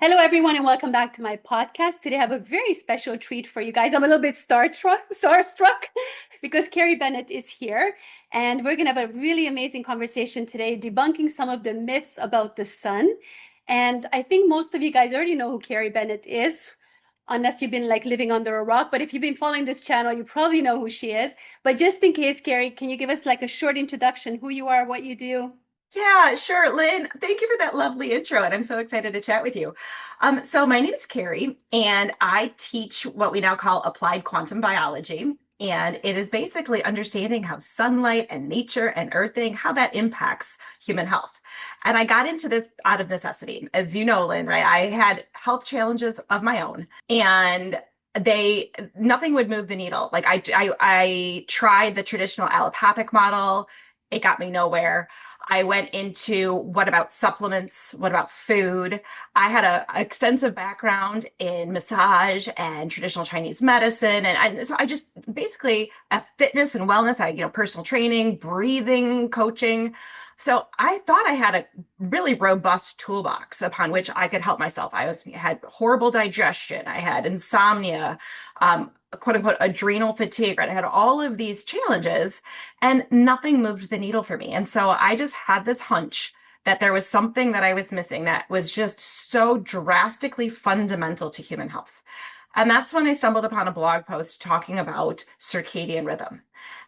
Hello, everyone, and welcome back to my podcast. Today, I have a very special treat for you guys. I'm a little bit starstruck because Carrie Bennett is here, and we're going to have a really amazing conversation today, debunking some of the myths about the sun. And I think most of you guys already know who Carrie Bennett is, unless you've been like living under a rock. But if you've been following this channel, you probably know who she is. But just in case, Carrie, can you give us like a short introduction, who you are, what you do? Yeah, sure, Lynn. Thank you for that lovely intro, and I'm so excited to chat with you. So my name is Carrie, and I teach what we now call applied quantum biology. And it is basically understanding how sunlight and nature and earthing, how that impacts human health. And I got into this out of necessity. As you know, Lynn, right? I had health challenges of my own, and they nothing would move the needle. Like I tried the traditional allopathic model. It got me nowhere. I went into what about supplements? What about food? I had a extensive background in massage and traditional Chinese medicine. So I just basically fitness and wellness, personal training, breathing, coaching. So I thought I had a really robust toolbox upon which I could help myself. Had horrible digestion. I had insomnia, quote unquote, adrenal fatigue, right? I had all of these challenges and nothing moved the needle for me. And so I just had this hunch that there was something that I was missing that was just so drastically fundamental to human health. And that's when I stumbled upon a blog post talking about circadian rhythm.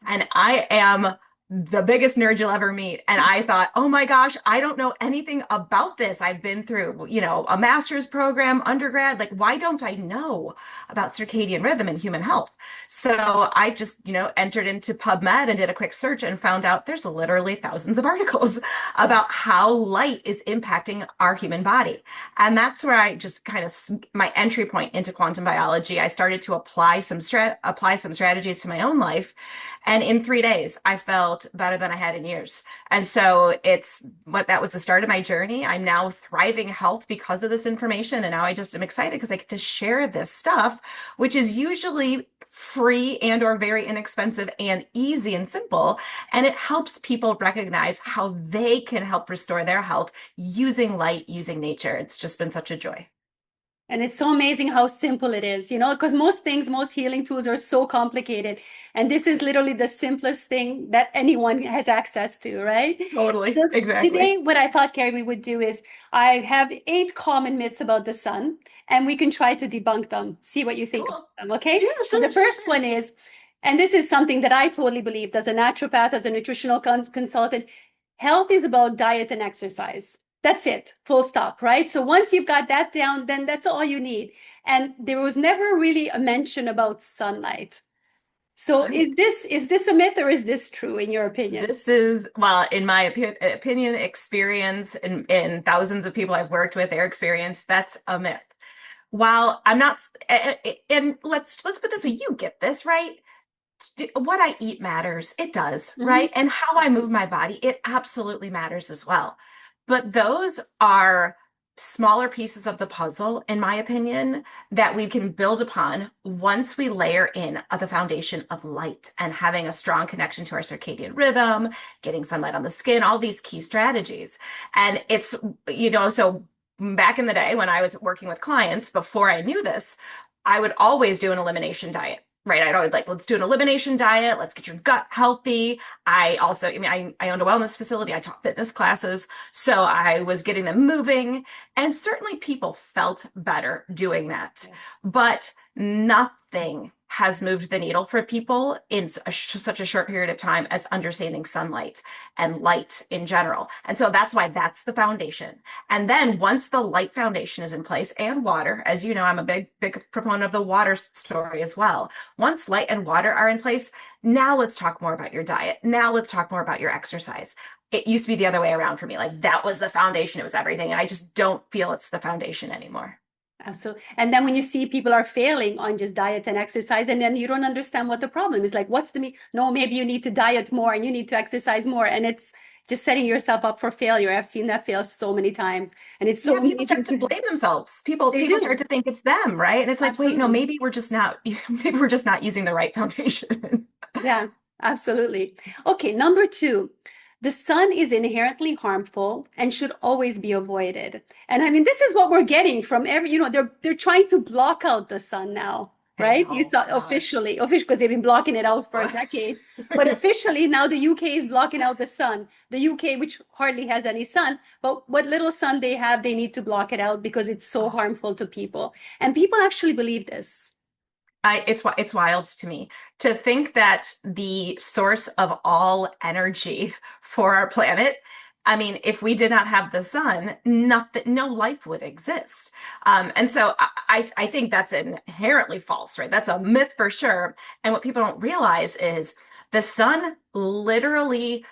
And I am the biggest nerd you'll ever meet. And I thought, oh my gosh, I don't know anything about this. I've been through, a master's program, undergrad. Like, why don't I know about circadian rhythm and human health? So I just, entered into PubMed and did a quick search and found out there's literally thousands of articles about how light is impacting our human body. And that's where I just kind of my entry point into quantum biology. I started to apply some strategies to my own life. And in 3 days, I felt better than I had in years. And so that was the start of my journey. I'm now thriving health because of this information. And now I just am excited because I get to share this stuff, which is usually free and or very inexpensive and easy and simple. And it helps people recognize how they can help restore their health using light, using nature. It's just been such a joy. And it's so amazing how simple it is, because most things, most healing tools are so complicated. And this is literally the simplest thing that anyone has access to, right? Totally. So Exactly. today, what I thought, Carrie, we would do is I have 8 common myths about the sun, and we can try to debunk them, see what you think of Cool. them, okay? Yeah, So the sure, sure, first sure. one is, and this is something that I totally believed as a naturopath, as a nutritional consultant, health is about diet and exercise. That's it, full stop, right? So once you've got that down, then that's all you need. And there was never really a mention about sunlight. So Right. is this a myth or is this true in your opinion? This is, well, in my opinion, experience, in thousands of people I've worked with, their experience, that's a myth. While I'm not, and let's put this way, you get this, right? What I eat matters. It does, Mhm. right? And how I move Absolutely. my body, it absolutely matters as well. But those are smaller pieces of the puzzle, in my opinion, that we can build upon once we layer in the foundation of light and having a strong connection to our circadian rhythm, getting sunlight on the skin, all these key strategies. And so back in the day when I was working with clients, before I knew this, I would always do an elimination diet. Right. I'd always like, let's do an elimination diet. Let's get your gut healthy. I owned a wellness facility. I taught fitness classes. So I was getting them moving. And certainly people felt better doing that. Yes. But nothing has moved the needle for people in such a short period of time as understanding sunlight and light in general. And so that's why that's the foundation. And then once the light foundation is in place and water, as you know, I'm a big proponent of the water story as well. Once light and water are in place, now let's talk more about your diet. Now let's talk more about your exercise. It used to be the other way around for me. Like that was the foundation, it was everything. And I just don't feel it's the foundation anymore. Absolutely. And then when you see people are failing on just diet and exercise, and then you don't understand what the problem is, like, what's the me? No, maybe you need to diet more and you need to exercise more. And it's just setting yourself up for failure. I've seen that fail so many times. And it's so Yeah, people amazing start to to, blame themselves. People they people start do. to think it's them, right? And it's like, wait, no, Absolutely. maybe we're just not using the right foundation. Yeah, absolutely. Okay, number two. The sun is inherently harmful and should always be avoided. And I mean, this is what we're getting from every, they're trying to block out the sun now, I right? You know, saw gosh. officially, because they've been blocking it out for decades. But officially now the UK is blocking out the sun. The UK, which hardly has any sun, but what little sun they have, they need to block it out because it's so Oh, harmful to people. And people actually believe this. it's wild to me to think that the source of all energy for our planet, I mean, if we did not have the sun, nothing, no life would exist. And so I think that's inherently false, right? That's a myth for sure. And what people don't realize is the sun literally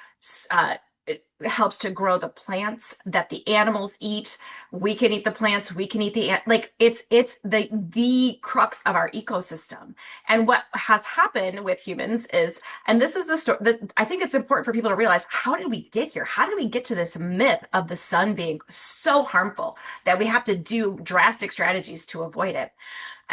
uh, it helps to grow the plants that the animals eat. We can eat the plants, we can eat like it's the crux of our ecosystem. And what has happened with humans is, and this is the story that I think it's important for people to realize, how did we get here? How did we get to this myth of the sun being so harmful that we have to do drastic strategies to avoid it?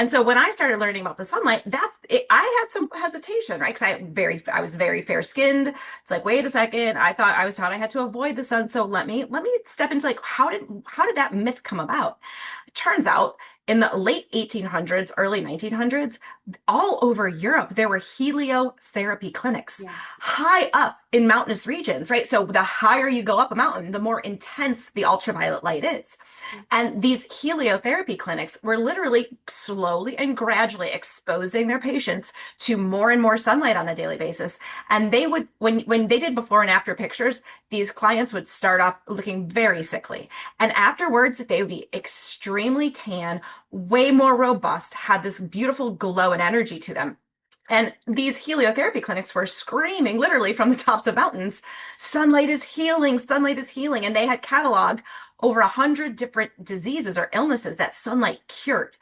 And so when I started learning about the sunlight, that's it, I had some hesitation, right? Because I was very fair skinned. It's like, wait a second, I was taught I had to avoid the sun. So let me step into like, how did that myth come about? It turns out in the late 1800s, early 1900s, all over Europe, there were heliotherapy clinics Yes. high up in mountainous regions, right? So the higher you go up a mountain, the more intense the ultraviolet light is. And these heliotherapy clinics were literally slowly and gradually exposing their patients to more and more sunlight on a daily basis. And they would, when they did before and after pictures, these clients would start off looking very sickly. And afterwards, they would be extremely tan, way more robust, had this beautiful glow and energy to them. And these heliotherapy clinics were screaming literally from the tops of mountains, sunlight is healing, sunlight is healing. And they had cataloged over 100 different diseases or illnesses that sunlight cured.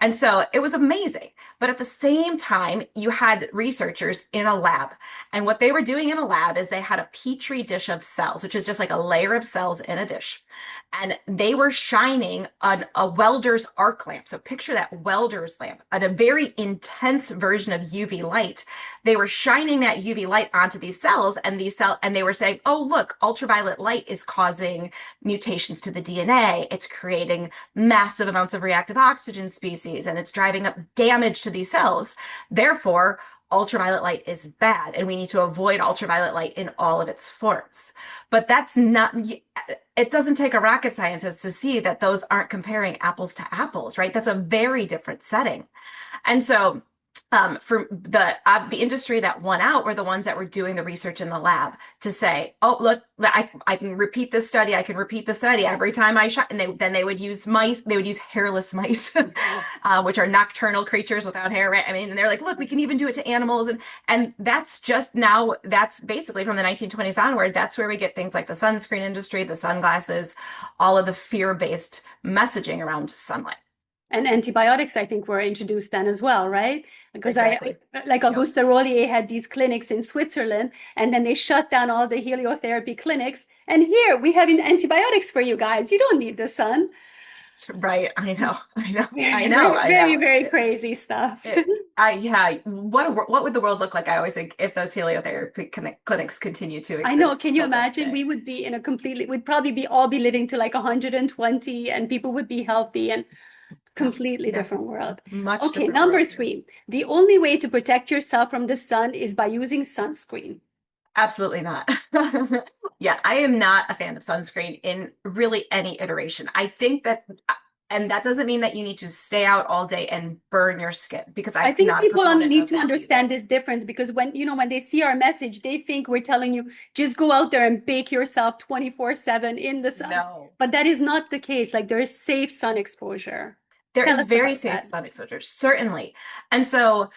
And so it was amazing. But at the same time, you had researchers in a lab. And what they were doing in a lab is they had a petri dish of cells, which is just like a layer of cells in a dish. And they were shining on a welder's arc lamp. So picture that welder's lamp at a very intense version of UV light. They were shining that UV light onto these cells, and they were saying, oh, look, ultraviolet light is causing mutations to the DNA. It's creating massive amounts of reactive oxygen species, and it's driving up damage to these cells. Therefore, ultraviolet light is bad, and we need to avoid ultraviolet light in all of its forms. But that's not, it doesn't take a rocket scientist to see that those aren't comparing apples to apples, right? That's a very different setting. And so for the industry that won out were the ones that were doing the research in the lab to say, oh, look, I can repeat this study. I can repeat the study every time I shot. And then they would use mice. They would use hairless mice, which are nocturnal creatures without hair. Right? I mean, and they're like, look, we can even do it to animals. And that's just now, that's basically from the 1920s onward. That's where we get things like the sunscreen industry, the sunglasses, all of the fear-based messaging around sunlight. And antibiotics, I think, were introduced then as well, right? Because Exactly. like Yep. Auguste Rollier had these clinics in Switzerland, and then they shut down all the heliotherapy clinics. And here we have antibiotics for you guys. You don't need the sun. Right. I know. I know. I Very, know. very, I very, know. very crazy stuff. Yeah. What would the world look like? I always think if those heliotherapy clinics continue to I know. exist Can you till this imagine? day. We would be in a we'd probably be all be living to like 120, and people would be healthy and Yeah. completely Yeah. different world. Much Okay, different number world. three, the only way to protect yourself from the sun is by using sunscreen. Absolutely not. Yeah, I am not a fan of sunscreen in really any iteration. I think that, and that doesn't mean that you need to stay out all day and burn your skin, because I I'm think not a people proponent need of to that either. understand this difference, because when they see our message, they think we're telling you just go out there and bake yourself 24/7 in the sun. No. But that is not the case. Like, there is safe sun exposure. There Tell is us very about safe that. sun exposure, certainly. And so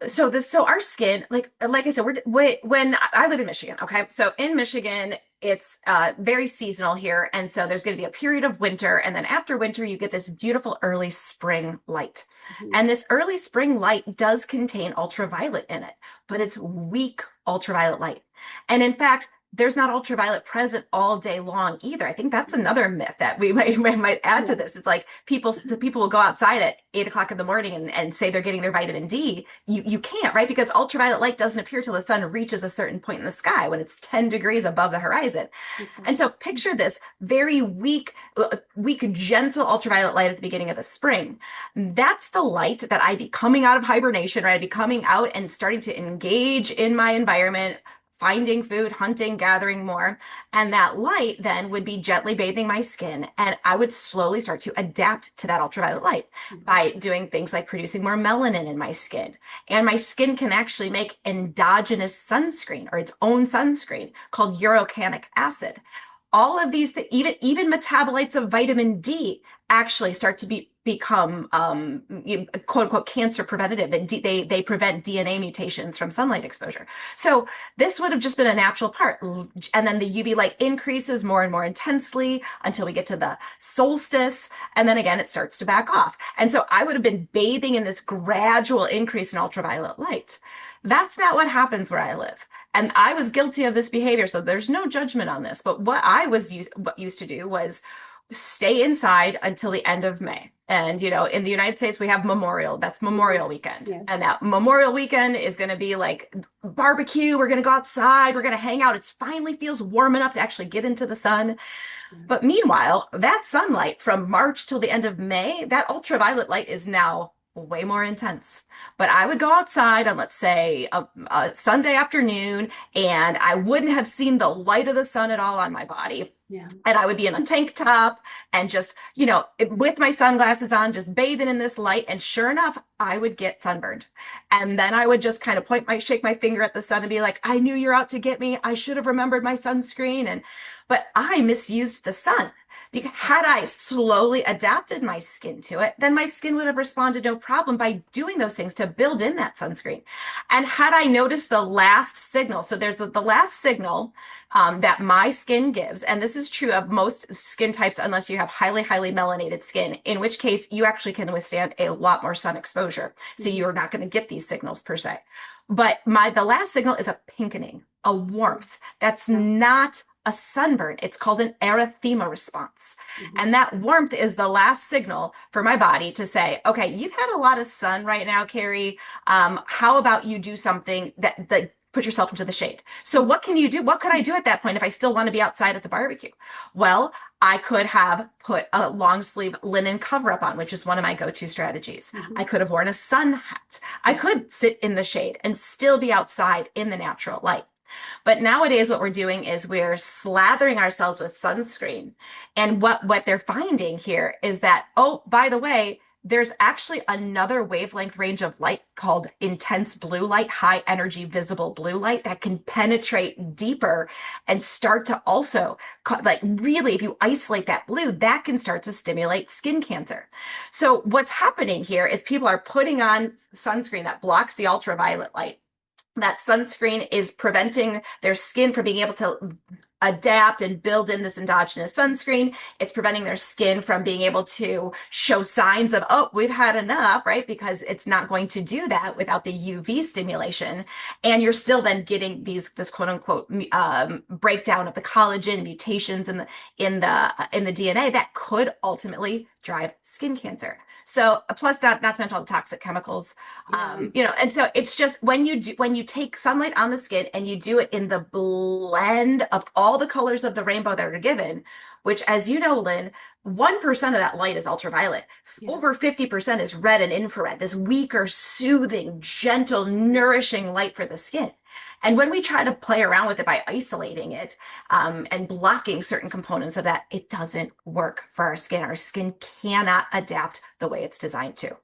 our skin, like I said, when I live in Michigan, okay? So in Michigan, it's very seasonal here, and so there's going to be a period of winter, and then after winter, you get this beautiful early spring light. Mhm. And this early spring light does contain ultraviolet in it, but it's weak ultraviolet light. And in fact, there's not ultraviolet present all day long either. I think that's another myth that we might add to Yeah. this. It's like the people will go outside at 8 o'clock in the morning and say they're getting their vitamin D. You can't, right? Because ultraviolet light doesn't appear till the sun reaches a certain point in the sky when it's 10 degrees above the horizon. And Exactly. so picture this very weak, gentle ultraviolet light at the beginning of the spring. That's the light that I'd be coming out of hibernation, right? I'd be coming out and starting to engage in my environment, finding food, hunting, gathering more. And that light then would be gently bathing my skin. And I would slowly start to adapt to that ultraviolet light Mhm. by doing things like producing more melanin in my skin. And my skin can actually make endogenous sunscreen or its own sunscreen called urocanic acid. All of these, even metabolites of vitamin D actually start to become quote unquote cancer preventative. They prevent DNA mutations from sunlight exposure. So this would have just been a natural part. And then the UV light increases more and more intensely until we get to the solstice. And then again, it starts to back off. And so I would have been bathing in this gradual increase in ultraviolet light. That's not what happens where I live. And I was guilty of this behavior, so there's no judgment on this. But what I was used to do was stay inside until the end of May. And in the United States, we have that's Mhm. Memorial Weekend. And Yes. that Memorial Weekend is going to be like barbecue. We're going to go outside. We're going to hang out. It finally feels warm enough to actually get into the sun. Yeah. But meanwhile, that sunlight from March till the end of May, that ultraviolet light is now way more intense. But I would go outside on, let's say, a Sunday afternoon, and I wouldn't have seen the light of the sun at all on my body. Yeah. And I would be in a tank top and just, with my sunglasses on, just bathing in this light. And sure enough, I would get sunburned. And then I would just kind of shake my finger at the sun and be like, I knew you're out to get me. I should have remembered my sunscreen. But I misused the sun. Because had I slowly adapted my skin to it, then my skin would have responded no problem by doing those things to build in that sunscreen. And had I noticed the last signal, so there's the last signal that my skin gives. And this is true of most skin types, unless you have highly, highly melanated skin, in which case you actually can withstand a lot more sun exposure. So Mhm. you're not going to get these signals per se. But the last signal is a pinkening, a warmth. That's Yeah. not a sunburn. It's called an erythema response. Mhm. And that warmth is the last signal for my body to say, okay, you've had a lot of sun right now, Carrie. How about you do something that put yourself into the shade? So what can you do? What could I do at that point if I still want to be outside at the barbecue? Well, I could have put a long sleeve linen cover up on, which is one of my go-to strategies. I Mhm. could have worn a sun hat. I Yeah. could sit in the shade and still be outside in the natural light. But nowadays, what we're doing is we're slathering ourselves with sunscreen. And what they're finding here is that, oh, by the way, there's actually another wavelength range of light called intense blue light, high energy visible blue light that can penetrate deeper and start to also, like, really, if you isolate that blue, that can start to stimulate skin cancer. So what's happening here is people are putting on sunscreen that blocks the ultraviolet light. That sunscreen is preventing their skin from being able to adapt and build in this endogenous sunscreen. It's preventing their skin from being able to show signs of, oh, we've had enough, right? Because it's not going to do that without the UV stimulation. And you're still then getting this quote unquote breakdown of the collagen mutations in the DNA that could ultimately drive skin cancer. So plus not to mention all the toxic chemicals, Yeah. and so it's just when you take sunlight on the skin and you do it in the blend of all the colors of the rainbow that are given, which, as you know, Lynn, 1% of that light is ultraviolet. Yeah. Over 50% is red and infrared, this weaker, soothing, gentle, nourishing light for the skin. And when we try to play around with it by isolating it and blocking certain components of that, it doesn't work for our skin. Our skin cannot adapt the way it's designed to.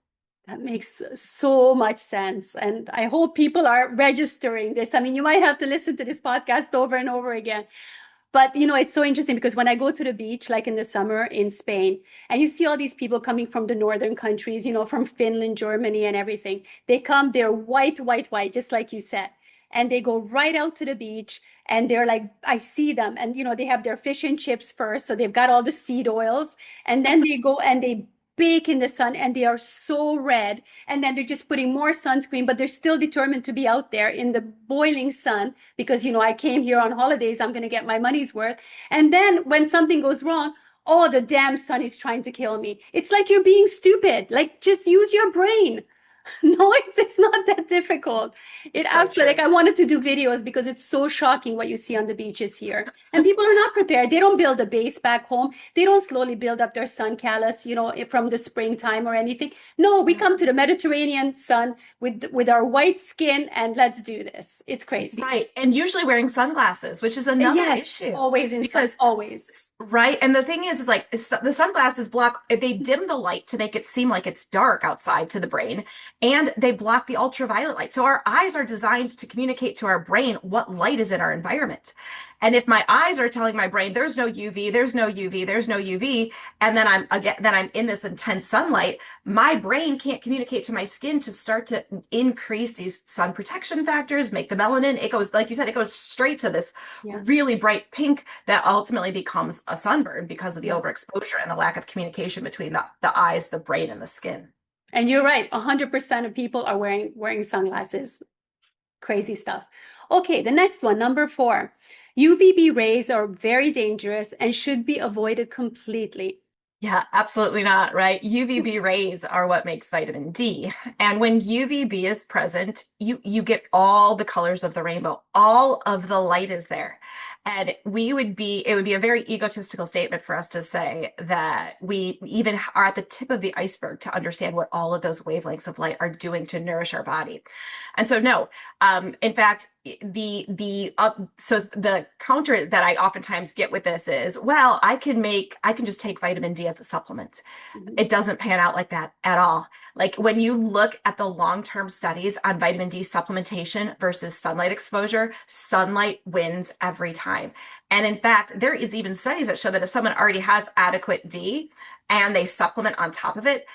That makes so much sense. And I hope people are registering this. I mean, you might have to listen to this podcast over and over again. But it's so interesting because when I go to the beach, like in the summer in Spain, and you see all these people coming from the northern countries, from Finland, Germany, and everything, they come, they're white, white, white, just like you said. And they go right out to the beach and they're like, I see them. And, they have their fish and chips first. So they've got all the seed oils. And then they go and they bake in the sun and they are so red. And then they're just putting more sunscreen, but they're still determined to be out there in the boiling sun because, I came here on holidays, I'm going to get my money's worth. And then when something goes wrong, oh, the damn sun is trying to kill me. It's like you're being stupid. Like, just use your brain. No, it's not that difficult. It So absolutely, true. like I wanted to do videos because it's so shocking what you see on the beaches here. And people are not prepared. They don't build a base back home. They don't slowly build up their sun callus, from the springtime or anything. No, we Yeah. come to the Mediterranean sun with our white skin and let's do this. It's crazy. Right. And usually wearing sunglasses, which is another Yes, issue always in sun, because, always. right. And the thing is like the sunglasses block, they dim the light to make it seem like it's dark outside to the brain, and they block the ultraviolet light. So our eyes are designed to communicate to our brain what light is in our environment. And if my eyes are telling my brain there's no UV, there's no UV, there's no UV, and then I'm in this intense sunlight, my brain can't communicate to my skin to start to increase these sun protection factors, make the melanin. It goes, like you said, it goes straight to this Yeah, really bright pink that ultimately becomes a sunburn because of the yeah. overexposure and the lack of communication between the eyes, the brain, and the skin. And you're right, 100% of people are wearing sunglasses. Crazy stuff. Okay, the next one, number 4. UVB rays are very dangerous and should be avoided completely. Yeah, absolutely not, right? UVB rays are what makes vitamin D. And when UVB is present, you get all the colors of the rainbow. All of the light is there. And it would be a very egotistical statement for us to say that we even are at the tip of the iceberg to understand what all of those wavelengths of light are doing to nourish our body. And so no, in fact, so the counter that I oftentimes get with this is, well, I can just take vitamin D as a supplement. Mhm. It doesn't pan out like that at all. Like when you look at the long-term studies on vitamin D supplementation versus sunlight exposure, sunlight wins every time. And in fact, there is even studies that show that if someone already has adequate D and they supplement on top of it,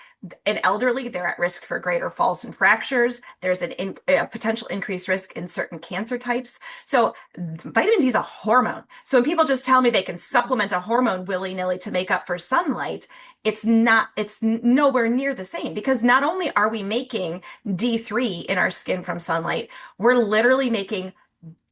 in elderly, they're at risk for greater falls and fractures. There's a potential increased risk in certain cancer types. So vitamin D is a hormone. So when people just tell me they can supplement a hormone willy-nilly to make up for sunlight, it's nowhere near the same, because not only are we making D3 in our skin from sunlight, we're literally making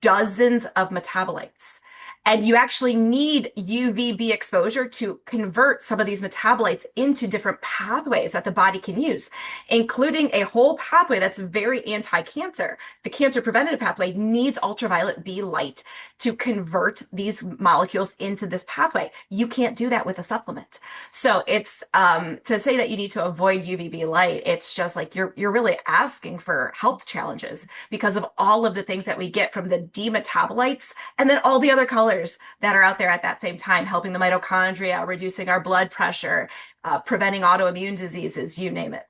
dozens of metabolites. And you actually need UVB exposure to convert some of these metabolites into different pathways that the body can use, including a whole pathway that's very anti-cancer. The cancer preventative pathway needs ultraviolet B light to convert these molecules into this pathway. You can't do that with a supplement. So it's to say that you need to avoid UVB light, it's just like you're really asking for health challenges because of all of the things that we get from the D metabolites and then all the other colors that are out there at that same time, helping the mitochondria, reducing our blood pressure, preventing autoimmune diseases, you name it.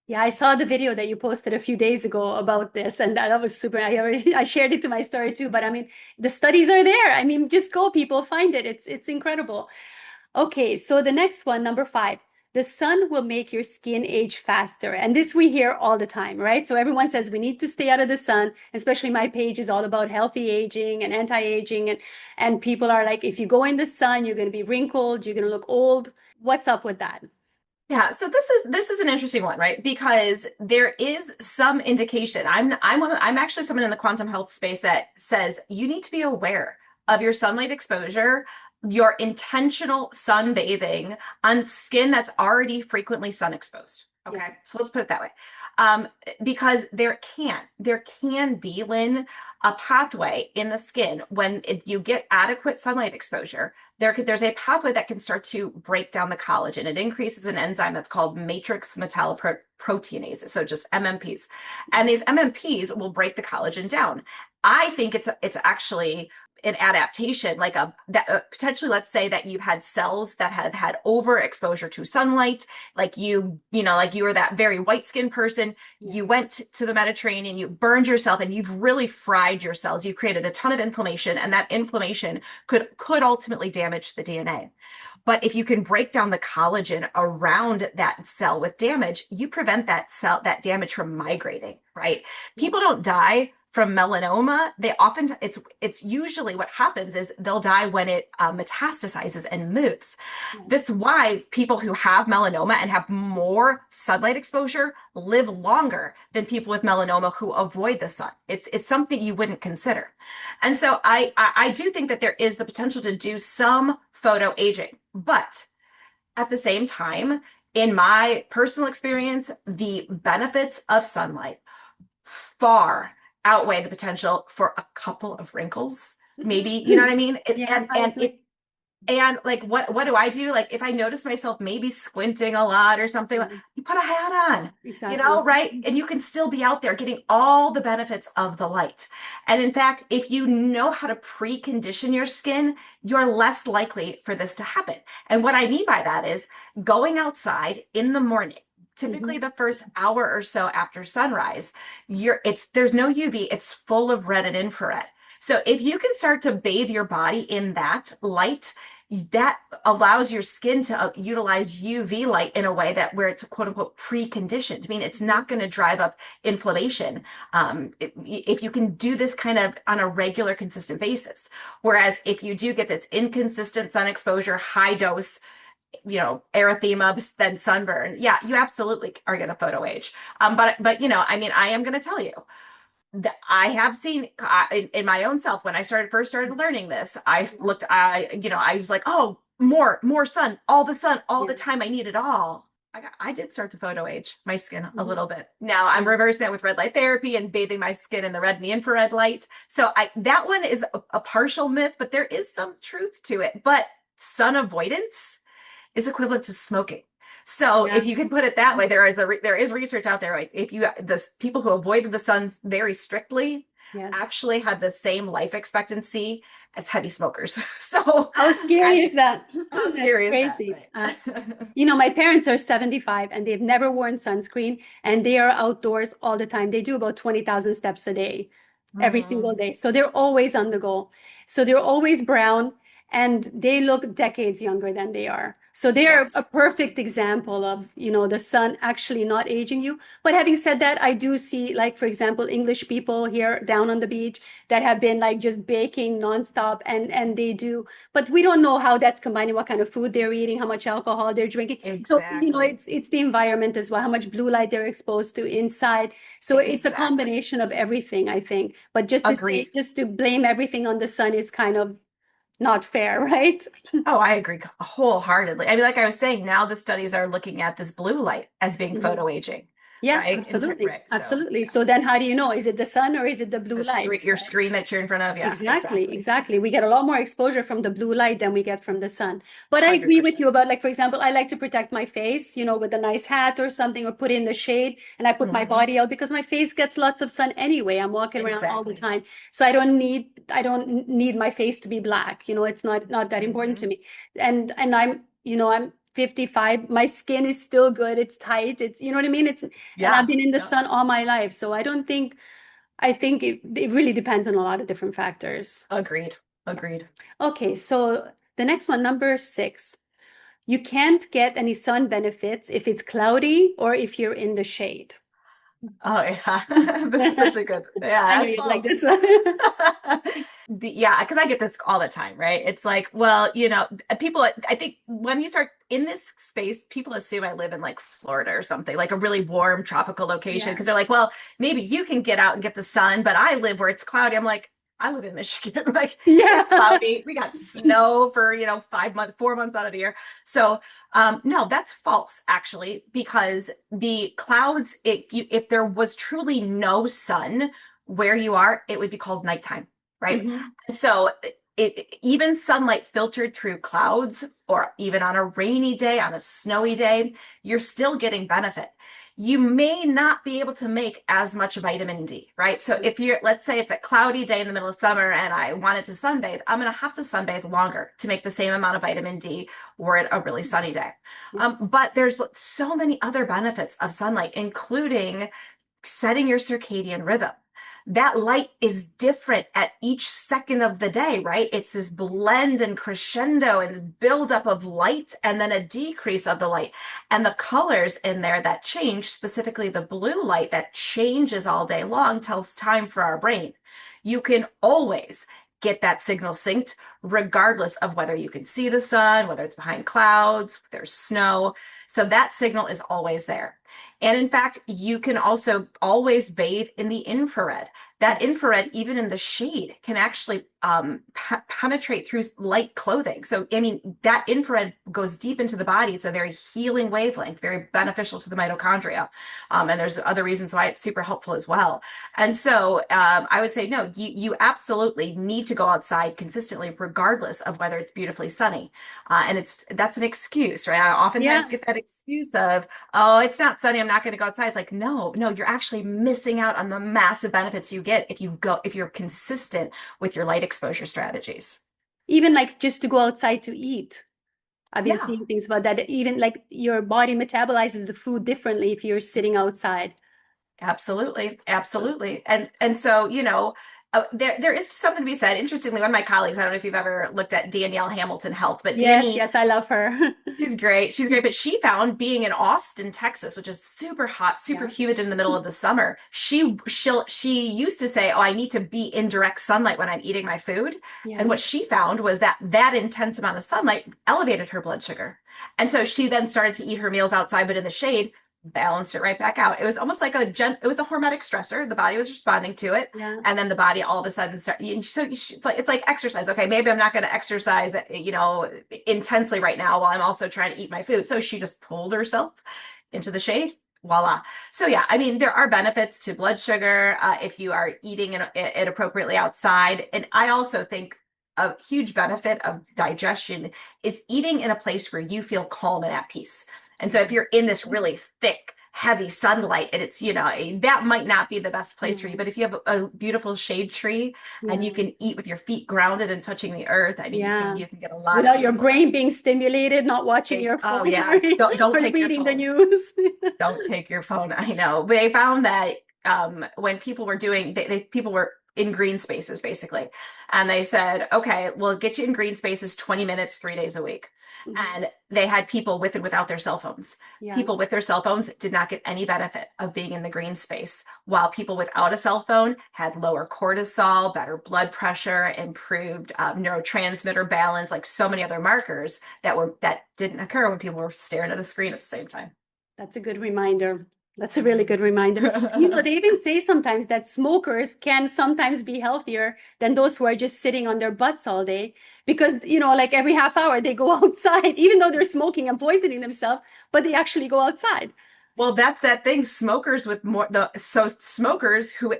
Yeah, I saw the video that you posted a few days ago about this, and that was super. I shared it to my story too. But I mean, the studies are there. I mean, just go, people, find it. It's incredible. Okay, so the next one, number 5. The sun will make your skin age faster. And this we hear all the time, right? So everyone says we need to stay out of the sun, especially my page is all about healthy aging and anti-aging. And people are like, if you go in the sun, you're going to be wrinkled, you're going to look old. What's up with that? Yeah, so this is an interesting one, right? Because there is some indication. I'm actually someone in the quantum health space that says you need to be aware of your sunlight exposure, your intentional sunbathing on skin that's already frequently sun exposed. Yeah. Okay, so let's put it that way. Because there can be, Lynn, a pathway in the skin when you get adequate sunlight exposure. There's a pathway that can start to break down the collagen. It increases an enzyme that's called matrix metalloproteinase, so just MMPs. And these MMPs will break the collagen down. I think it's actually an adaptation, like potentially, let's say that you've had cells that have had overexposure to sunlight, like like you were that very white skinned person, you went to the Mediterranean, you burned yourself, and you've really fried your cells. You created a ton of inflammation, and that inflammation could ultimately damage the DNA. But if you can break down the collagen around that cell with damage, you prevent that damage from migrating, right? Yeah. People don't die from melanoma, they often it's usually what happens is they'll die when it metastasizes and moves. Yes. This is why people who have melanoma and have more sunlight exposure live longer than people with melanoma who avoid the sun. It's something you wouldn't consider. And so I do think that there is the potential to do some photo aging, but at the same time, in my personal experience, the benefits of sunlight far outweigh the potential for a couple of wrinkles. Maybe, you know what I mean? Yeah, I agree. And like what do I do? Like if I notice myself maybe squinting a lot or something, Yeah, you put a hat on, exactly. right? And you can still be out there getting all the benefits of the light. And in fact, if you know how to precondition your skin, you're less likely for this to happen. And what I mean by that is going outside in the morning. Typically Mhm. the first hour or so after sunrise, there's no UV, it's full of red and infrared. So if you can start to bathe your body in that light, that allows your skin to utilize UV light in a way that where it's quote unquote preconditioned. I mean, it's not going to drive up inflammation if you can do this kind of on a regular, consistent basis. Whereas if you do get this inconsistent sun exposure, high dose, erythema, then sunburn, yeah, you absolutely are going to photo age. But I mean, I am going to tell you I have seen in my own self when I first started learning this. I was like, oh, more sun, all the Yeah. time. I need it all. I did start to photo age my skin a Mhm. little bit. Now I'm Yeah. reversing that with red light therapy and bathing my skin in the red and the infrared light. So that one is a partial myth, but there is some truth to it. But sun avoidance is equivalent to smoking. So Yeah. if you can put it that way, there is research out there. Right? If the people who avoided the sun very strictly Yes. actually had the same life expectancy as heavy smokers. So How scary I is that? how That's scary is that? crazy. Right. My parents are 75 and they've never worn sunscreen and they are outdoors all the time. They do about 20,000 steps a day, every single Mhm. day. So they're always on the go. So they're always brown and they look decades younger than they are. So they're a Yes. perfect example of, the sun actually not aging you. But having said that, I do see, like, for example, English people here down on the beach that have been like just baking nonstop and they do, but we don't know how that's combining, what kind of food they're eating, how much alcohol they're drinking. So, Exactly. it's the environment as well, how much blue light they're exposed to inside. So it's a Exactly. combination of everything, I think. But Agreed. just to blame everything on the sun is kind of not fair, right? Oh, I agree wholeheartedly. I mean, like I was saying, now the studies are looking at this blue light as being Mhm. photo aging, Yeah, right? absolutely. Right. So Absolutely. yeah, So then how do you know? Is it the sun or is it the blue light? your screen that you're in front of. Yeah, Exactly, exactly. exactly. We get a lot more exposure from the blue light than we get from the sun. But I agree with 100%. you about, like, for example, I like to protect my face, with a nice hat or something, or put it in the shade, and I put my Hmm. body out because my face gets lots of sun anyway. I'm walking around all the Exactly. time. So I don't need my face to be black. It's not that important to Hmm. me. And I'm 55. My skin is still good. It's tight. It's, you know what I mean? And I've Yeah. been in the Yeah. sun all my life. So I think it really depends on a lot of different factors. Agreed. Yeah. Agreed. Okay, so the next one, number 6. You can't get any sun benefits if it's cloudy or if you're in the shade. Oh yeah. This is such I a good. Yeah, know that's you'd like false. this one. Yeah, because I get this all the time, right? It's like, well, people, I think when you start in this space, people assume I live in like Florida or something, like a really warm tropical location, Yeah. because they're like, well, maybe you can get out and get the sun, but I live where it's cloudy. I'm like, I live in Michigan. Like it's Yeah. cloudy. We got snow for, 5 months, 4 months out of the year. So, no, that's false actually, because the clouds, if there was truly no sun where you are, it would be called nighttime, right? Mhm. And so even sunlight filtered through clouds, or even on a rainy day, on a snowy day, you're still getting benefit. You may not be able to make as much vitamin D, right? So if let's say it's a cloudy day in the middle of summer and I wanted to sunbathe, I'm going to have to sunbathe longer to make the same amount of vitamin D or at a really sunny day. Yes. But there's so many other benefits of sunlight, including setting your circadian rhythm. that light is different at each second of the day, right? It's this blend and crescendo and buildup of light and then a decrease of the light. And the colors in there that change, specifically the blue light that changes all day long, tells time for our brain. You can always get that signal synced, regardless of whether you can see the sun, whether it's behind clouds, there's snow. So that signal is always there. And in fact, you can also always bathe in the infrared. That infrared, even in the shade, can actually penetrate through light clothing. So, I mean, that infrared goes deep into the body. It's a very healing wavelength, very beneficial to the mitochondria. And there's other reasons why it's super helpful as well. And so I would say, no, you absolutely need to go outside consistently, regardless of whether it's beautifully sunny. And that's an excuse, right? I oftentimes Yeah. get that excuse of, oh, it's not sunny, I'm not going to go outside. It's like, no, you're actually missing out on the massive benefits you get if you're consistent with your light exposure strategies. Even like just to go outside to eat. I've been Yeah. seeing things about that. Even like your body metabolizes the food differently if you're sitting outside. Absolutely, absolutely. And so, there is something to be said. Interestingly, one of my colleagues, I don't know if you've ever looked at Danielle Hamilton Health, but Yes, Danny, yes, I love her. she's great. She's great. But she found being in Austin, Texas, which is super hot, super Yeah. humid in the middle of the summer, she used to say, "Oh, I need to be in direct sunlight when I'm eating my food." And Yeah. what she found was that intense amount of sunlight elevated her blood sugar. And so she then started to eat her meals outside, but in the shade, balanced it right back out. It was almost like it was a hormetic stressor. The body was responding to it. Yeah. And then the body all of a sudden so it's like exercise. Okay, maybe I'm not going to exercise, intensely right now while I'm also trying to eat my food. So she just pulled herself into the shade. Voila. So yeah, I mean, there are benefits to blood sugar if you are eating it appropriately outside. And I also think a huge benefit of digestion is eating in a place where you feel calm and at peace. And so if you're in this really thick, heavy sunlight and it's, that might not be the best place for you. Yeah. But if you have a beautiful shade tree and you Yeah. can eat with your feet grounded and touching the earth, I mean, you can Yeah. you can get a lot of Without your beautiful brain being stimulated, not watching your oh phone or, yes. Don't or take your reading the phone. news. Don't take your phone. I know. They found that when people were doing, people were in green spaces basically. And they said, okay, we'll get you in green spaces 20 minutes, 3 days a week. Mhm. And they had people with and without their cell phones. Yeah. People with their cell phones did not get any benefit of being in the green space, while people without a cell phone had lower cortisol, better blood pressure, improved neurotransmitter balance, like so many other markers that didn't occur when people were staring at a screen at the same time. That's a good reminder. That's a really good reminder. They even say sometimes that smokers can sometimes be healthier than those who are just sitting on their butts all day because, like every half hour they go outside, even though they're smoking and poisoning themselves, but they actually go outside. Well, that's that thing. Smokers who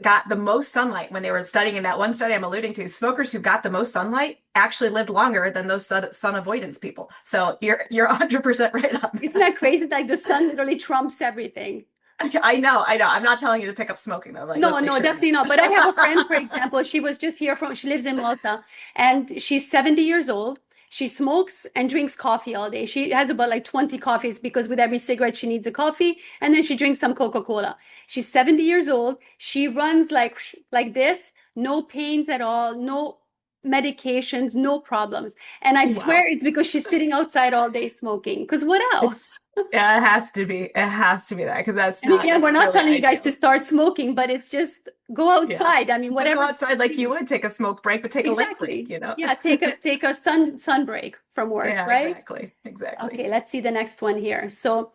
got the most sunlight when they were studying in that one study I'm alluding to, smokers who got the most sunlight actually lived longer than those sun avoidance people. So you're 100% right on Isn't that. that crazy? Like the sun literally trumps everything. I know. I'm not telling you to pick up smoking though. Like, No, let's make no, sure. definitely not. But I have a friend, for example, she was just here she lives in Malta and she's 70 years old. She smokes and drinks coffee all day. She has about like 20 coffees because with every cigarette, she needs a coffee and then she drinks some Coca-Cola. She's 70 years old. She runs like this, no pains at all, no medications, no problems. And I swear Wow. it's because she's sitting outside all day smoking. Because what It's else? yeah, it has to be. It has to be that because that's And not again, we're not necessarily telling you guys to ideal. start smoking, but it's just go Yeah. outside. I mean, But go whatever outside like you excuse. would take a smoke break, but take a light break, Exactly. you know? Yeah, take a sun break from work, Yeah, right? exactly. Exactly. Okay, let's see the next one here. So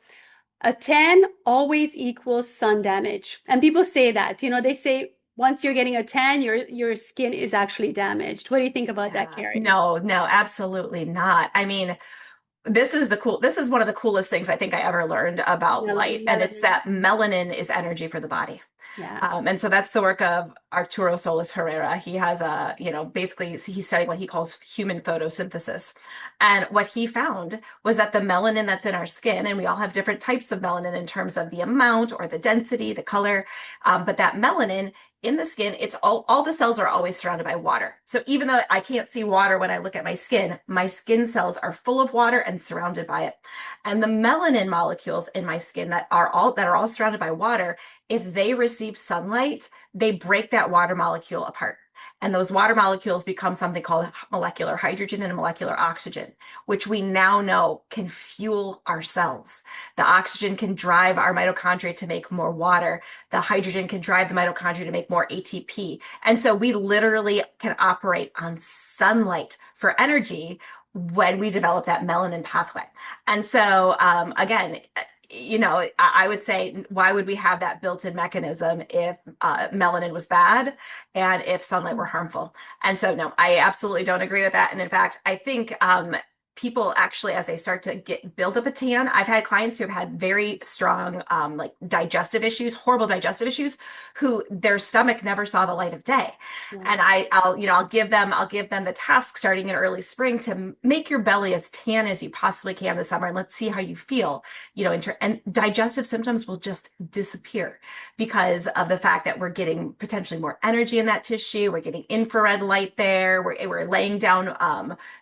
a tan always equals sun damage. And people say that, they say once you're getting a tan, your skin is actually damaged. What do you think about that, Yeah. Carrie? No, no, absolutely not. I mean, this is one of the coolest things I think I ever learned about light, and it's Melanin. that melanin is energy for the body. Yeah. And so that's the work of Arturo Solis Herrera. He has basically he's studying what he calls human photosynthesis. And what he found was that the melanin that's in our skin, and we all have different types of melanin in terms of the amount or the density, the color, but that melanin in the skin, it's all the cells are always surrounded by water. So even though I can't see water when I look at my skin cells are full of water and surrounded by it. And the melanin molecules in my skin that are all surrounded by water, if they receive sunlight, they break that water molecule apart. And those water molecules become something called molecular hydrogen and molecular oxygen, which we now know can fuel our cells. The oxygen can drive our mitochondria to make more water. The hydrogen can drive the mitochondria to make more ATP. And so we literally can operate on sunlight for energy when we develop that melanin pathway. And so, again, I would say, why would we have that built-in mechanism if melanin was bad and if sunlight were harmful? And so, no, I absolutely don't agree with that. And in fact, I think people actually, as they start to build up a tan, I've had clients who have had very strong like digestive issues, horrible digestive issues, who their stomach never saw the light of day. Yeah. And I'll give them the task starting in early spring to make your belly as tan as you possibly can this summer, and let's see how you feel. And digestive symptoms will just disappear because of the fact that we're getting potentially more energy in that tissue. We're getting infrared light there. We're laying down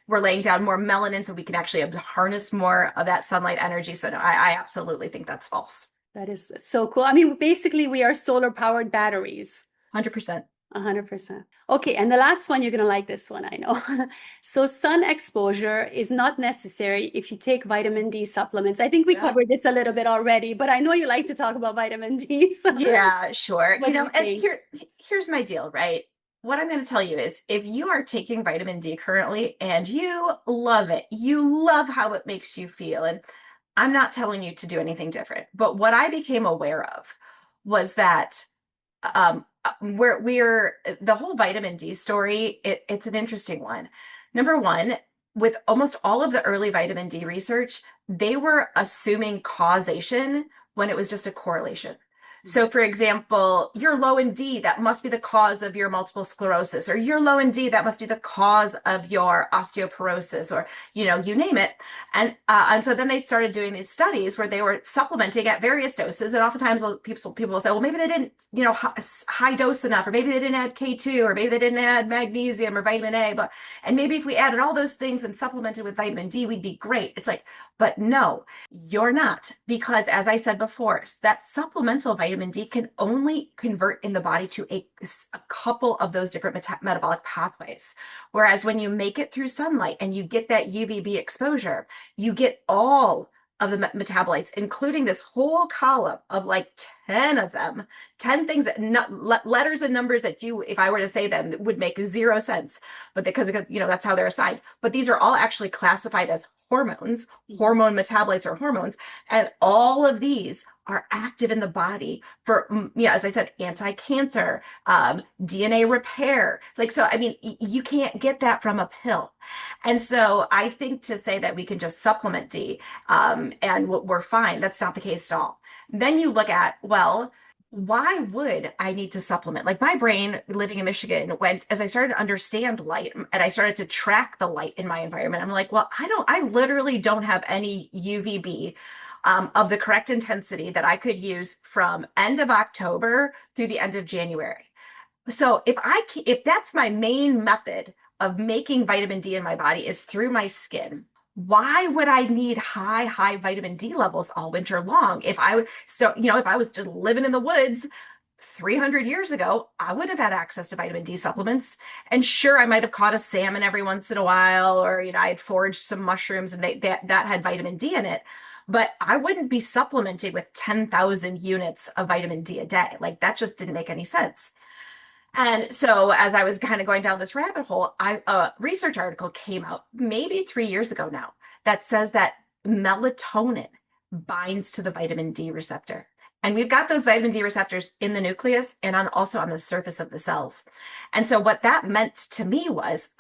more melanin so we can actually harness more of that sunlight energy. So no, I absolutely think that's false. That is so cool. I mean, basically, we are solar powered batteries. 100%. 100%. Okay, and the last one, you're going to like this one, I know. So sun exposure is not necessary if you take vitamin D supplements. I think we covered this a little bit already, but I know you like to talk about vitamin D. So yeah, sure. what do you And think? here's my deal, right? What I'm going to tell you is if you are taking vitamin D currently and you love it, you love how it makes you feel, and I'm not telling you to do anything different, but what I became aware of was that we're the whole vitamin D story, it's an interesting one. Number one, with almost all of the early vitamin D research, they were assuming causation when it was just a correlation. So, for example, you're low in D, that must be the cause of your multiple sclerosis, or you're low in D, that must be the cause of your osteoporosis, or you name it. And so then they started doing these studies where they were supplementing at various doses, and oftentimes people will say, well, maybe they didn't, high dose enough, or maybe they didn't add K2, or maybe they didn't add magnesium or vitamin A, and maybe if we added all those things and supplemented with vitamin D, we'd be great. It's like, but no, you're not, because as I said before, that supplemental vitamin D can only convert in the body to a couple of those different metabolic pathways. Whereas when you make it through sunlight and you get that UVB exposure, you get all of the metabolites, including this whole column of like 10 of them, 10 things, letters and numbers that if I were to say them, would make zero sense, but because that's how they're assigned. But these are all actually classified as hormones, hormone metabolites or hormones. And all of these are active in the body for, as I said, anti-cancer, DNA repair. So, I mean, you can't get that from a pill. And so I think to say that we can just supplement D and we're fine, that's not the case at all. Then you look at, well, why would I need to supplement? Like my brain living in Michigan went, as I started to understand light and I started to track the light in my environment, I'm like, well, I literally don't have any UVB of the correct intensity that I could use from end of October through the end of January. So if that's my main method of making vitamin D in my body is through my skin, why would I need high vitamin D levels all winter long? If I was just living in the woods 300 years ago, I would have had access to vitamin D supplements. And sure, I might have caught a salmon every once in a while, or, I had foraged some mushrooms and that had vitamin D in it. But I wouldn't be supplementing with 10,000 units of vitamin D a day. Like that just didn't make any sense. And so as I was kind of going down this rabbit hole, a research article came out maybe 3 years ago now that says that melatonin binds to the vitamin D receptor. And we've got those vitamin D receptors in the nucleus and also on the surface of the cells. And so what that meant to me was,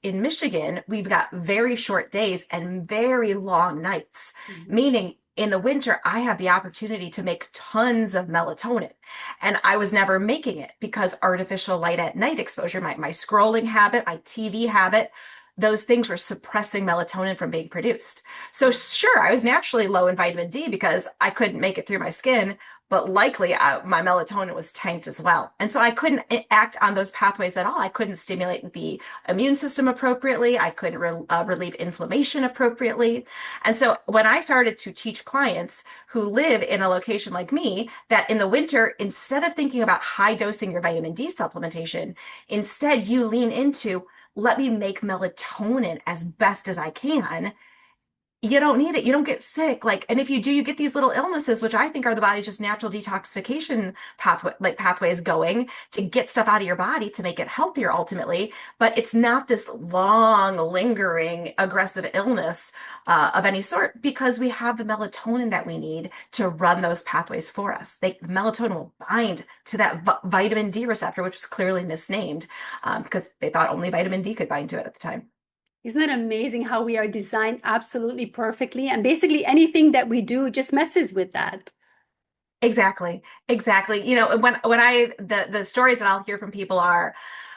in Michigan, we've got very short days and very long nights, meaning in the winter, I have the opportunity to make tons of melatonin. And I was never making it because artificial light at night exposure, my scrolling habit, my TV habit, those things were suppressing melatonin from being produced. So sure, I was naturally low in vitamin D because I couldn't make it through my skin, but likely my melatonin was tanked as well. And so I couldn't act on those pathways at all. I couldn't stimulate the immune system appropriately. I couldn't relieve inflammation appropriately. And so when I started to teach clients who live in a location like me, that in the winter, instead of thinking about high dosing your vitamin D supplementation, instead you lean into, let me make melatonin as best as I can. You don't need it. You don't get sick. Like, and if you do, you get these little illnesses, which I think are the body's just natural detoxification pathways going to get stuff out of your body to make it healthier ultimately. But it's not this long, lingering, aggressive illness of any sort because we have the melatonin that we need to run those pathways for us. The melatonin will bind to that vitamin D receptor, which was clearly misnamed because they thought only vitamin D could bind to it at the time. Isn't it amazing how we are designed absolutely perfectly? And basically anything that we do just messes with that. Exactly. Exactly. When the stories that I'll hear from people are,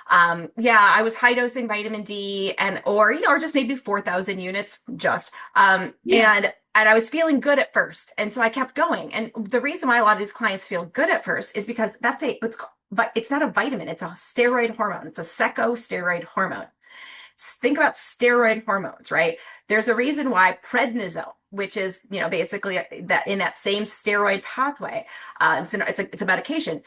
yeah, I was high dosing vitamin D or just maybe 4,000 units Yeah. and I was feeling good at first. And so I kept going. And the reason why a lot of these clients feel good at first is because but it's not a vitamin, it's a steroid hormone. It's a steroid hormone. Think about steroid hormones, right? There's a reason why prednisone, which is, basically that in that same steroid pathway, it's a medication.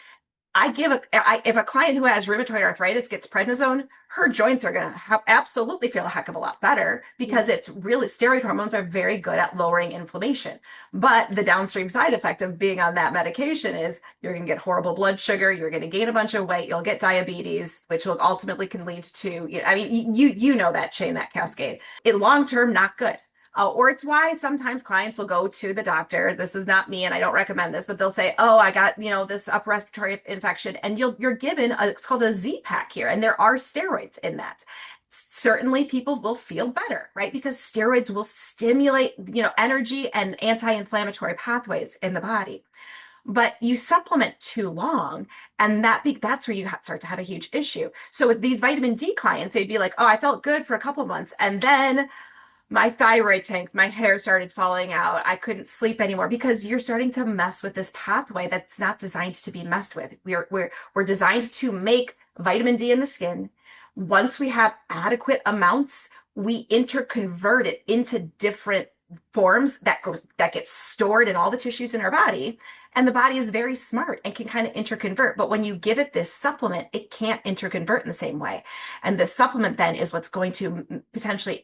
If a client who has rheumatoid arthritis gets prednisone, her joints are going to absolutely feel a heck of a lot better because Yeah. it's really steroid hormones are very good at lowering inflammation. But the downstream side effect of being on that medication is you're going to get horrible blood sugar, you're going to gain a bunch of weight, you'll get diabetes, which will ultimately can lead to, you know that chain, that cascade. In long term, not good. Or it's why sometimes clients will go to the doctor. This is not me, and I don't recommend this, but they'll say, "Oh, I got this upper respiratory infection," and you're given it's called a Z pack here, and there are steroids in that. Certainly, people will feel better, right? Because steroids will stimulate energy and anti-inflammatory pathways in the body. But you supplement too long, and that's where you start to have a huge issue. So with these vitamin D clients, they'd be like, "Oh, I felt good for a couple of months, and then." My thyroid tanked, my hair started falling out, I couldn't sleep anymore because you're starting to mess with this pathway that's not designed to be messed with. We're designed to make vitamin D in the skin. Once we have adequate amounts, we interconvert it into different forms that gets stored in all the tissues in our body, and the body is very smart and can kind of interconvert. But when you give it this supplement, it can't interconvert in the same way, and the supplement then is what's going to potentially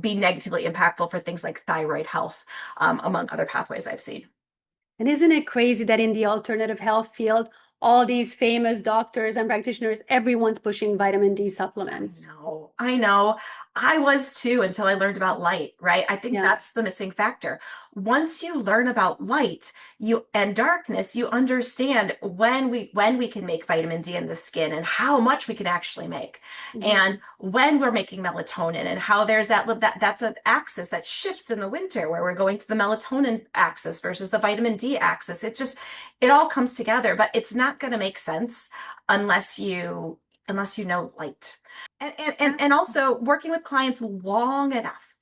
be negatively impactful for things like thyroid health, among other pathways I've seen. And isn't it crazy that in the alternative health field, all these famous doctors and practitioners, everyone's pushing vitamin D I supplements? know, I know. I was too until I learned about light, right? I think Yeah. that's the missing factor. Once you learn about light, you and darkness, you understand when we can make vitamin D in the skin and how much we can actually make. Mhm. And when we're making melatonin and how there's that's an axis that shifts in the winter where we're going to the melatonin axis versus the vitamin D axis. It all comes together, but it's not going to make sense unless you know light. And also working with clients long enough.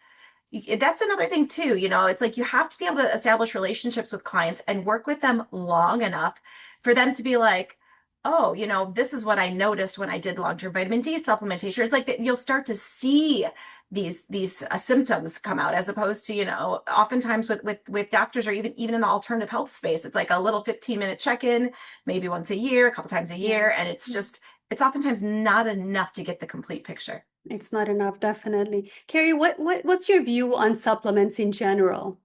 That's another thing too. It's like you have to be able to establish relationships with clients and work with them long enough for them to be like, oh, this is what I noticed when I did long-term vitamin D supplementation. It's like that you'll start to see these symptoms come out, as opposed to, oftentimes with doctors, or even in the alternative health space, it's like a little 15-minute check-in, maybe once a year, a couple times a Yeah. year, and it's oftentimes not enough to get the complete picture. It's not enough, definitely. Carrie, what's your view on supplements in general?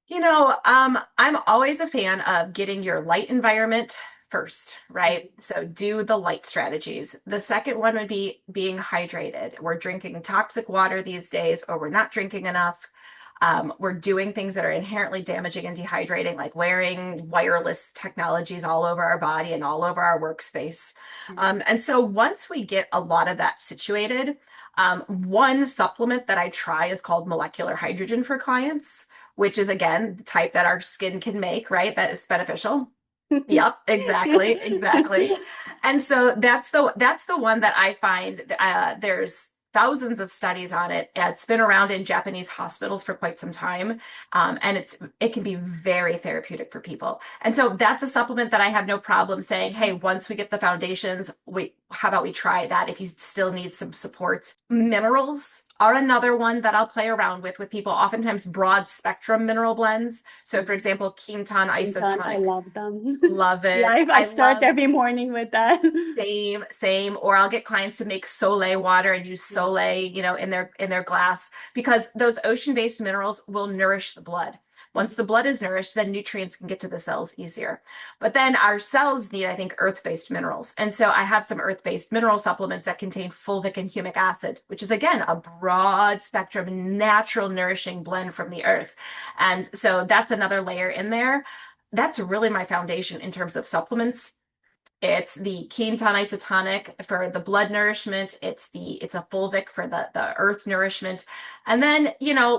I'm always a fan of getting your light environment first, right? So do the light strategies. The second one would be being hydrated. We're drinking toxic water these days, or we're not drinking enough. We're doing things that are inherently damaging and dehydrating, like wearing wireless technologies all over our body and all over our workspace. Yes. And so once we get a lot of that situated, one supplement that I try is called molecular hydrogen for clients, which is again the type that our skin can make, right? That is beneficial. Yep, exactly, exactly. And so that's the one that I find there's thousands of studies on it. It's been around in Japanese hospitals for quite some time, and it can be very therapeutic for people. And so that's a supplement that I have no problem saying, hey, once we get the foundations, how about we try that if you still need some support. Minerals are another one that I'll play around with people, oftentimes broad spectrum mineral blends. So for example, Quinton Done. I isotonic, love them. love Yeah, it. I I start love every morning with that. same. Or I'll get clients to make Soleil water and use Yeah, Soleil, in their glass, because those ocean-based minerals will nourish the blood. Once the blood is nourished, then nutrients can get to the cells easier. But then our cells need, I think, earth-based minerals. And so I have some earth-based mineral supplements that contain fulvic and humic acid, which is, again, a broad spectrum, natural, nourishing blend from the earth. And so that's another layer in there. That's really my foundation in terms of supplements. It's the Quinton isotonic for the blood nourishment. It's a fulvic for the earth nourishment. And then,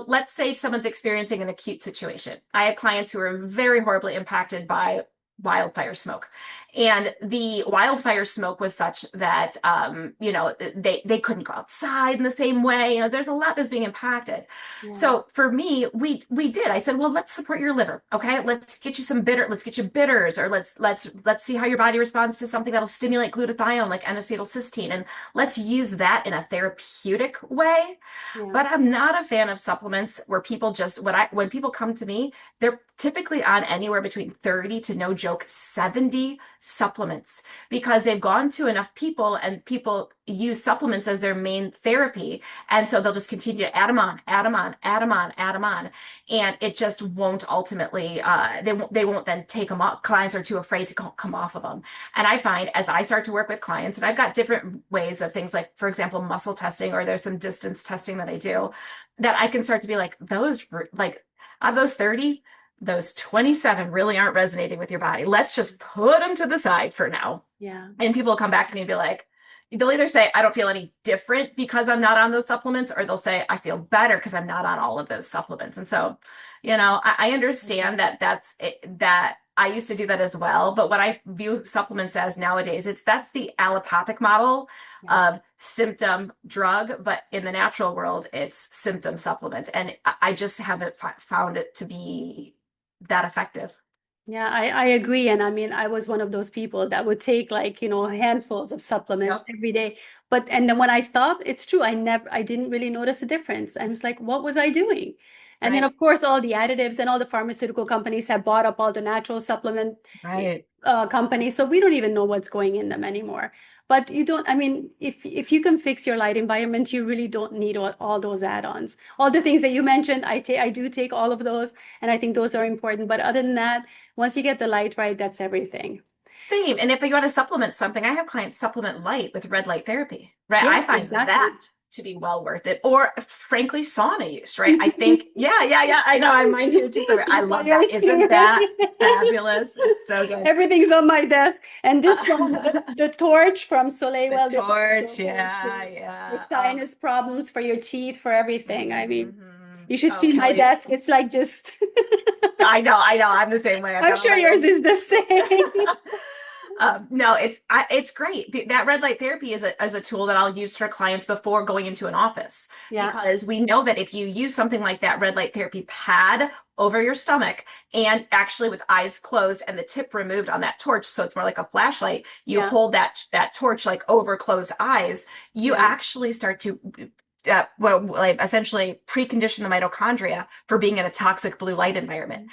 let's say someone's experiencing an acute situation. I have clients who are very horribly impacted by wildfire smoke. And the wildfire smoke was such that they couldn't go outside in the same way. There's a lot that's being impacted. yeah, So for me, we did. I said, well, let's support your liver. Okay, let's get you let's get you bitters, or let's see how your body responds to something that'll stimulate glutathione like N-acetylcysteine, and let's use that in a therapeutic way. yeah, But I'm not a fan of supplements where people when people come to me, they're typically on anywhere between 30 to, no joke, 70 supplements, because they've gone to enough people and people use supplements as their main therapy. And so they'll just continue to add them on, add them on, add them on, add them on. And it just won't ultimately, they won't then take them off. Clients are too afraid to come off of them. And I find as I start to work with clients, and I've got different ways of things like, for example, muscle testing, or there's some distance testing that I do, that I can start to be like, of those 30, those 27 really aren't resonating with your body. Let's just put them to the side for now. yeah. And people will come back to me and be like, they'll either say, I don't feel any different because I'm not on those supplements, or they'll say, I feel better because I'm not on all of those supplements. And so, I understand that that I used to do that as well. But what I view supplements as nowadays, that's the allopathic model Yeah. of symptom drug, but in the natural world, it's symptom supplement. And I just haven't found it to be that effective. Yeah, I agree. And I mean, I was one of those people that would take handfuls of supplements Yep. every day. And then when I stopped, it's true. I didn't really notice a difference. I was like, what was I doing? And then Right. of course, all the additives and all the pharmaceutical companies have bought up all the natural supplement Right. companies. So we don't even know what's going in them anymore. But you don't, I mean, if you can fix your light environment, you really don't need all those add-ons. All the things that you mentioned, I do take all of those, and I think those are important. But other than that, once you get the light right, that's everything. Same. And if you want to supplement something, I have clients supplement light with red light therapy, right? Yeah, I find exactly. that to be well worth it. Or frankly, sauna use, right? I think, yeah. I know. I mine too. So I love that. Yours too, Isn't that right? fabulous? It's so good. Everything's on my desk. And this one, the torch from Soleil, The well, this one is so torch. good Yeah, too. For yeah. Oh, sinus problems, for your teeth, for everything. I mean, you should Oh, see my Kelly. desk. It's like just, I know. I'm the same way. I've I'm got all sure my yours own. is the same. No, it's great. That red light therapy is a tool that I'll use for clients before going into an office, Yeah, because we know that if you use something like that red light therapy pad over your stomach, and actually with eyes closed and the tip removed on that torch, so it's more like a flashlight, you yeah, hold that torch like over closed eyes, you yeah. actually start to essentially precondition the mitochondria for being in a toxic blue light environment,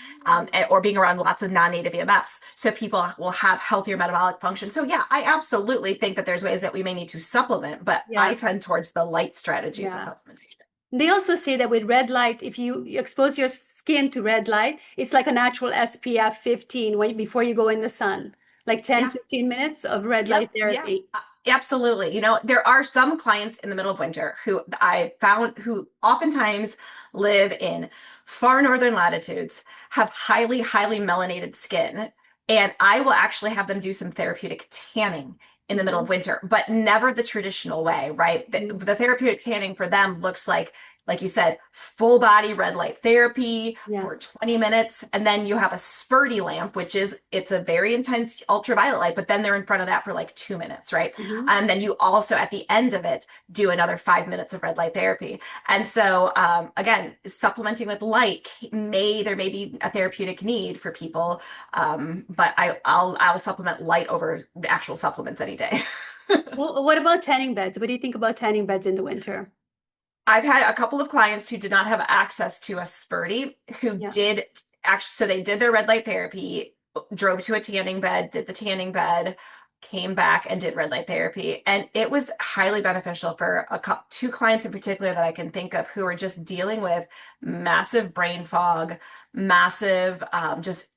or being around lots of non-native EMFs. So people will have healthier metabolic function. So yeah, I absolutely think that there's ways that we may need to supplement, but I Yeah, tend towards the light strategies of yeah. supplementation. They also say that with red light, if you expose your skin to red light, it's like a natural SPF 15 before you go in the sun, like 10, Yeah. 15 minutes of red light Yep. Yeah. therapy. Absolutely. There are some clients in the middle of winter who I found who oftentimes live in far northern latitudes, have highly, highly melanated skin, and I will actually have them do some therapeutic tanning in the middle of Mhm. winter, but never the traditional way, right? The, Mhm. the therapeutic tanning for them looks like like you said, full body red light therapy Yeah. for 20 minutes. And then you have a spurty lamp, which is, it's a very intense ultraviolet light, but then they're in front of that for like 2 minutes, right? Hmm. And then you also, at the end of it, do another 5 minutes of red light therapy. And so, again, supplementing with light there may be a therapeutic need for people, but I'll supplement light over the actual supplements any day. Well, what about tanning beds? What do you think about tanning beds in the winter? I've had a couple of clients who did not have access to a Spurdy who Yeah. did actually, so they did their red light therapy, drove to a tanning bed, did the tanning bed, came back and did red light therapy. And it was highly beneficial for two clients in particular that I can think of who are just dealing with massive brain fog, massive, just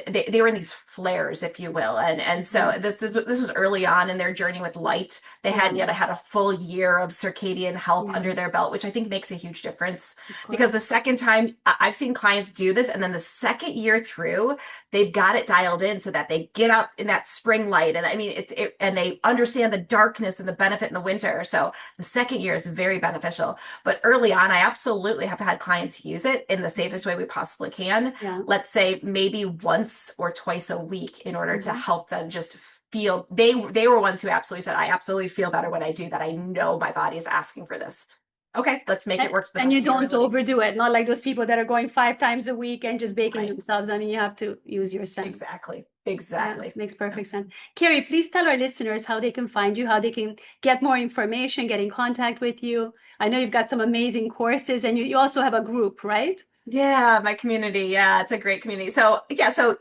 they were in these flares, if you will. And so Mhm. this was early on in their journey with light. They hadn't Yeah. yet had a full year of circadian health Yeah. under their belt, which I think makes a huge difference. Of Because course. the second time I've seen clients do this, and then the second year through, they've got it dialed in so that they get up in that spring light. And I mean, and they understand the darkness and the benefit in the winter. So the second year is very beneficial. But early on, I absolutely have had clients use it in the safest way we possibly can. Yeah. Let's say maybe once or twice a week in order to Mhm. help them just feel they were ones who absolutely said, I absolutely feel better when I do that. I know my body is asking for this. Okay, let's make it work to the And best you of your don't ability. overdo it. Not like those people that are going 5 times a week and just baking Right. themselves. I mean, you have to use your sense. Exactly. Yeah, Exactly. makes Yeah. perfect sense. Carrie, please tell our listeners how they can find you, how they can get more information, get in contact with you. I know you've got some amazing courses and you also have a group, right? Yeah, my community. Yeah, it's a great community. So, yeah, so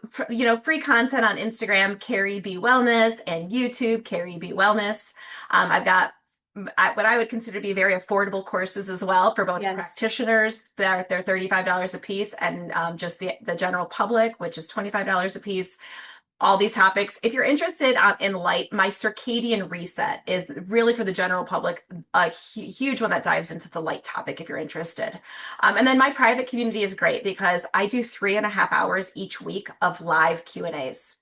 free content on Instagram, Carrie B Wellness, and YouTube, Carrie B Wellness. I've got what I would consider to be very affordable courses as well for both Yes. practitioners. They're $35 a piece, and just the general public, which is $25 a piece. All these topics. If you're interested in light, my circadian reset is really for the general public, a huge one that dives into the light topic if you're interested. And then my private community is great because I do 3.5 hours each week of live Q&As.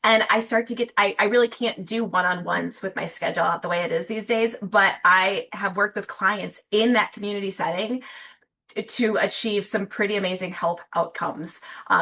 And I start to I really can't do one-on-ones with my schedule out the way it is these days, but I have worked with clients in that community setting to achieve some pretty amazing health outcomes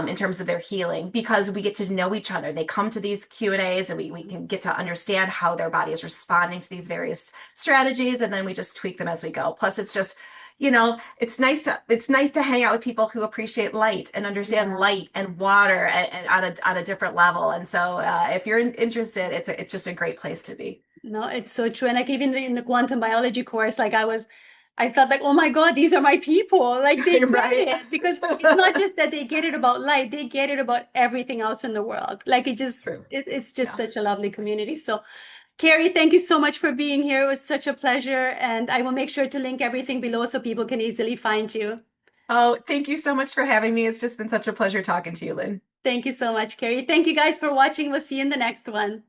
in terms of their healing because we get to know each other. They come to these Q&As and we can get to understand how their body is responding to these various strategies, and then we just tweak them as we go. Plus it's just, it's nice to hang out with people who appreciate light and understand Yeah. light and water and on a different level. And so if you're interested, it's just a great place to be. No, it's so true. And like even in the quantum biology course, I felt like, oh my God, these are my people. Like they get Right. it because it's not just that they get it about light, they get it about everything else in the world. Like True. it's just Yeah. such a lovely community. So Carrie, thank you so much for being here. It was such a pleasure. And I will make sure to link everything below so people can easily find you. Oh, thank you so much for having me. It's just been such a pleasure talking to you, Lynn. Thank you so much, Carrie. Thank you guys for watching. We'll see you in the next one.